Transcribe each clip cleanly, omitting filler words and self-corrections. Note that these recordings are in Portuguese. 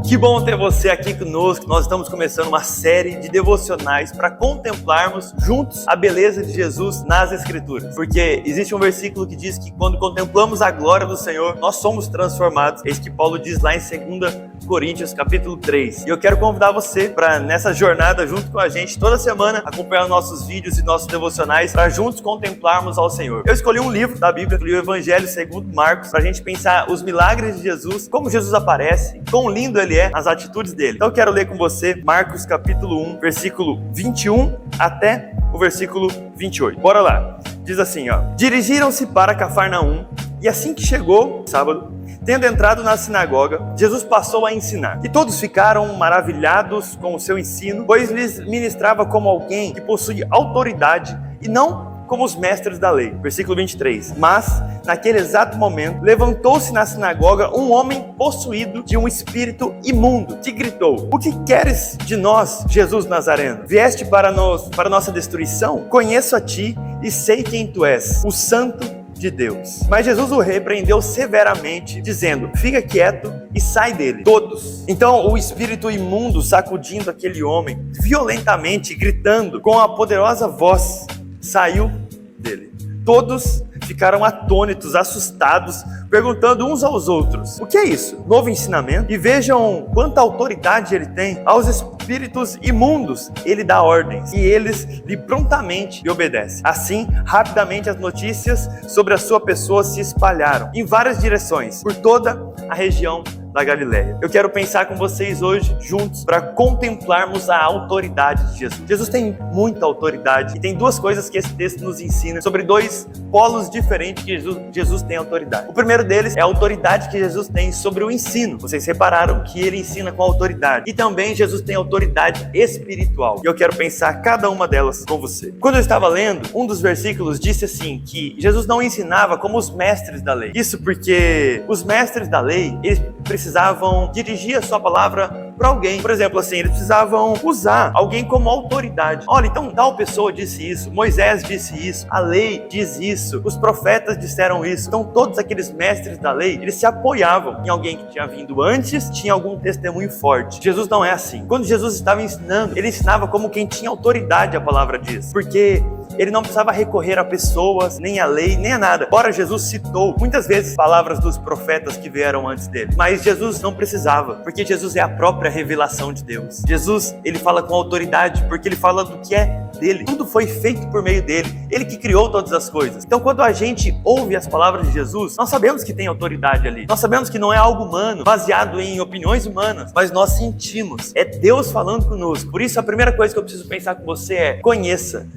Que bom ter você aqui conosco. Nós estamos começando uma série de devocionais para contemplarmos juntos a beleza de Jesus nas Escrituras. Porque existe um versículo que diz que quando contemplamos a glória do Senhor, nós somos transformados. É isso que Paulo diz lá em 2 Coríntios, capítulo 3. E eu quero convidar você para nessa jornada junto com a gente, toda semana, acompanhar nossos vídeos e nossos devocionais para juntos contemplarmos ao Senhor. Eu escolhi um livro da Bíblia, o Evangelho segundo Marcos, para a gente pensar os milagres de Jesus, como Jesus aparece, quão lindo ele é, as atitudes dele. Então eu quero ler com você Marcos capítulo 1, versículo 21 até o versículo 28. Bora lá. Diz assim, ó: Dirigiram-se para Cafarnaum, e assim que chegou sábado, tendo entrado na sinagoga, Jesus passou a ensinar. E todos ficaram maravilhados com o seu ensino, pois lhes ministrava como alguém que possui autoridade e não como os mestres da lei. Versículo 23. Mas, naquele exato momento, levantou-se na sinagoga um homem possuído de um espírito imundo, que gritou: O que queres de nós, Jesus Nazareno? Vieste para nossa destruição? Conheço a ti e sei quem tu és, o Santo de Deus. Mas Jesus o repreendeu severamente, dizendo: Fica quieto e sai dele, todos. Então o espírito imundo, sacudindo aquele homem violentamente, gritando com a poderosa voz, saiu dele. Todos ficaram atônitos, assustados, perguntando uns aos outros: O que é isso? Novo ensinamento? E vejam quanta autoridade ele tem. Aos espíritos imundos ele dá ordens, e eles lhe prontamente lhe obedecem. Assim, rapidamente as notícias sobre a sua pessoa se espalharam em várias direções, por toda a região da Galileia. Eu quero pensar com vocês hoje, juntos, para contemplarmos a autoridade de Jesus. Jesus tem muita autoridade, e tem duas coisas que esse texto nos ensina, sobre dois polos diferentes que Jesus tem autoridade. O primeiro deles é a autoridade que Jesus tem sobre o ensino. Vocês repararam que ele ensina com autoridade. E também Jesus tem autoridade espiritual. E eu quero pensar cada uma delas com você. Quando eu estava lendo, um dos versículos disse assim, que Jesus não ensinava como os mestres da lei. Isso porque os mestres da lei, eles precisavam dirigir a sua palavra para alguém. Por exemplo, assim, eles precisavam usar alguém como autoridade. Olha, então tal pessoa disse isso, Moisés disse isso, a lei diz isso, os profetas disseram isso. Então todos aqueles mestres da lei, eles se apoiavam em alguém que tinha vindo antes, tinha algum testemunho forte. Jesus não é assim. Quando Jesus estava ensinando, ele ensinava como quem tinha autoridade, a palavra diz. Porque ele não precisava recorrer a pessoas, nem a lei, nem a nada. Ora, Jesus citou muitas vezes palavras dos profetas que vieram antes dele. Mas Jesus não precisava, porque Jesus é a própria revelação de Deus. Jesus, ele fala com autoridade, porque ele fala do que é dele. Tudo foi feito por meio dele. Ele que criou todas as coisas. Então, quando a gente ouve as palavras de Jesus, nós sabemos que tem autoridade ali. Nós sabemos que não é algo humano, baseado em opiniões humanas, mas nós sentimos. É Deus falando conosco. Por isso, a primeira coisa que eu preciso pensar com você é: conheça,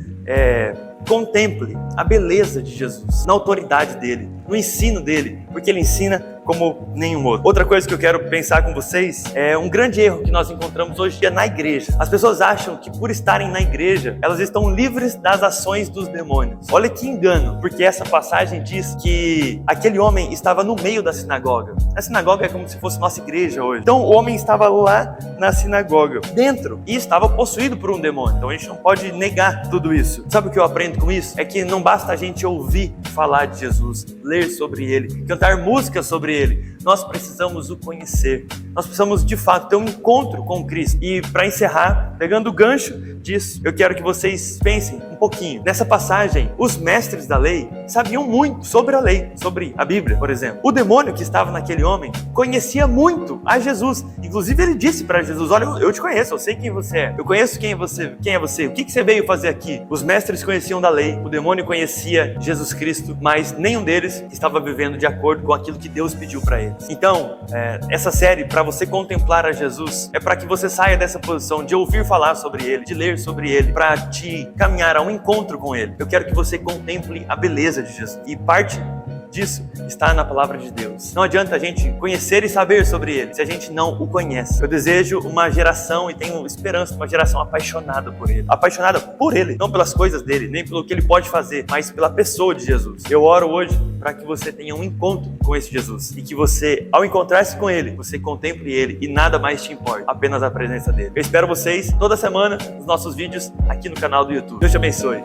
contemple a beleza de Jesus, na autoridade dele, no ensino dele, porque ele ensina como nenhum outro. Outra coisa que eu quero pensar com vocês é um grande erro que nós encontramos hoje em dia na igreja. As pessoas acham que por estarem na igreja, elas estão livres das ações dos demônios. Olha que engano, porque essa passagem diz que aquele homem estava no meio da sinagoga. A sinagoga é como se fosse nossa igreja hoje. Então o homem estava lá na sinagoga, dentro, e estava possuído por um demônio. Então a gente não pode negar tudo isso. Sabe o que eu aprendo com isso? É que não basta a gente ouvir falar de Jesus, ler sobre ele, cantar música sobre ele. Nós precisamos o conhecer. Nós precisamos, de fato, ter um encontro com Cristo. E para encerrar, pegando o gancho disso, eu quero que vocês pensem um pouquinho. Nessa passagem, os mestres da lei sabiam muito sobre a lei, sobre a Bíblia, por exemplo. O demônio que estava naquele homem conhecia muito a Jesus. Inclusive, ele disse para Jesus: Olha, eu te conheço, eu sei quem você é. Eu conheço quem é você. O que você veio fazer aqui? Os mestres conheciam da lei. O demônio conhecia Jesus Cristo, mas nenhum deles estava vivendo de acordo com aquilo que Deus pediu para eles. Então, essa série, para você contemplar a Jesus, é para que você saia dessa posição de ouvir falar sobre ele, de ler sobre ele, para te caminhar a um encontro com ele. Eu quero que você contemple a beleza de Jesus. E parte disso está na palavra de Deus. Não adianta a gente conhecer e saber sobre ele se a gente não o conhece. Eu desejo uma geração, e tenho esperança, uma geração apaixonada por ele. Apaixonada por ele, não pelas coisas dele, nem pelo que ele pode fazer, mas pela pessoa de Jesus. Eu oro hoje para que você tenha um encontro com esse Jesus, e que você, ao encontrar-se com ele, você contemple ele e nada mais te importa, apenas a presença dele. Eu espero vocês toda semana nos nossos vídeos aqui no canal do YouTube. Deus te abençoe.